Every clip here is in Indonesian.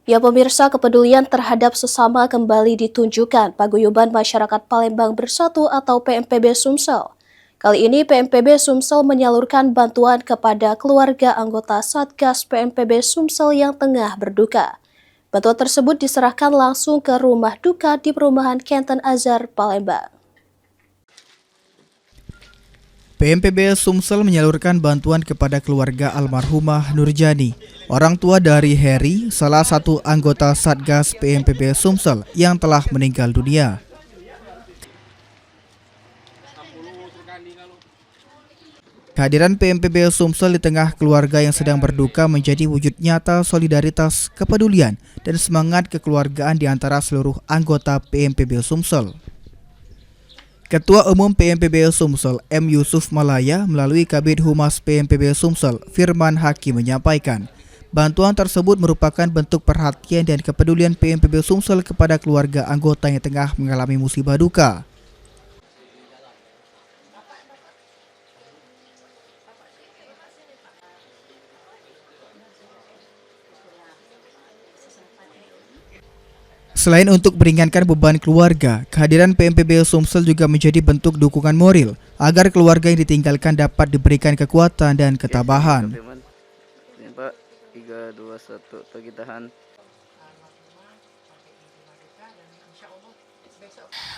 Ya pemirsa, kepedulian terhadap sesama kembali ditunjukkan Paguyuban Masyarakat Palembang Bersatu atau PMPB Sumsel. Kali ini PMPB Sumsel menyalurkan bantuan kepada keluarga anggota Satgas PMPB Sumsel yang tengah berduka. Bantuan tersebut diserahkan langsung ke rumah duka di perumahan Kenten Azhar, Palembang. PMPB Sumsel menyalurkan bantuan kepada keluarga almarhumah Nurjani, orang tua dari Heri, salah satu anggota Satgas PMPB Sumsel yang telah meninggal dunia. Kehadiran PMPB Sumsel di tengah keluarga yang sedang berduka menjadi wujud nyata solidaritas, kepedulian, dan semangat kekeluargaan di antara seluruh anggota PMPB Sumsel. Ketua Umum PMPB Sumsel M. Yusuf Malaya melalui Kabid Humas PMPB Sumsel Firman Hakim menyampaikan, bantuan tersebut merupakan bentuk perhatian dan kepedulian PMPB Sumsel kepada keluarga anggota yang tengah mengalami musibah duka. Selain untuk meringankan beban keluarga, kehadiran PMPB Sumsel juga menjadi bentuk dukungan moral agar keluarga yang ditinggalkan dapat diberikan kekuatan dan ketabahan. Pak, 3, 2, 1, lagi tahan.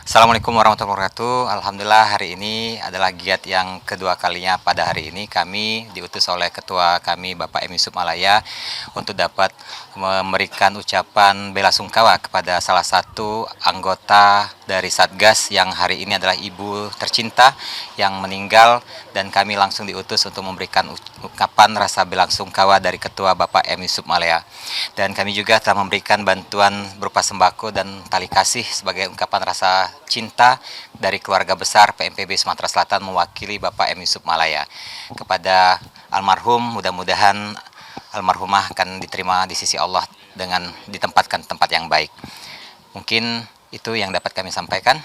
Assalamualaikum warahmatullahi wabarakatuh. Alhamdulillah hari ini adalah giat yang kedua kalinya pada hari ini kami diutus oleh ketua kami Bapak M. Yusuf Malaya untuk dapat memberikan ucapan bela sungkawa kepada salah satu anggota dari Satgas yang hari ini adalah ibu tercinta yang meninggal, dan kami langsung diutus untuk memberikan ungkapan rasa bela sungkawa dari ketua Bapak M. Yusuf Malaya. Dan kami juga telah memberikan bantuan berupa sembako dan tali kasih sebagai ungkapan rasa cinta dari keluarga besar PMPB Sumatera Selatan mewakili Bapak M. Yusuf Malaya. Kepada almarhum, mudah-mudahan almarhumah akan diterima di sisi Allah dengan ditempatkan tempat yang baik. Mungkin itu yang dapat kami sampaikan.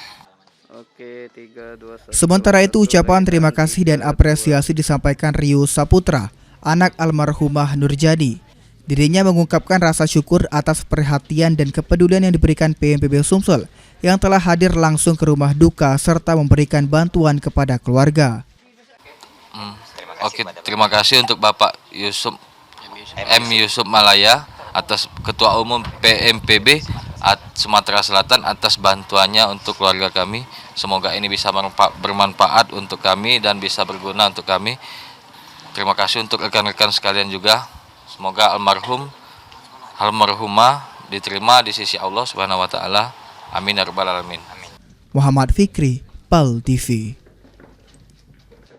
Oke, 3, 2, 1. Sementara itu ucapan terima kasih dan apresiasi disampaikan Rio Saputra, anak almarhumah Nurjani. Dirinya mengungkapkan rasa syukur atas perhatian dan kepedulian yang diberikan PMPB Sumsel yang telah hadir langsung ke rumah duka serta memberikan bantuan kepada keluarga. Terima kasih untuk Bapak M. Yusuf Malaya atas Ketua Umum PMPB Sumatera Selatan atas bantuannya untuk keluarga kami. Semoga ini bisa bermanfaat untuk kami dan bisa berguna untuk kami. Terima kasih untuk rekan-rekan sekalian juga. Semoga almarhumah diterima di sisi Allah Subhanahu wa taala. Amin ya rabbal alamin. Muhammad Fikri, PAL TV.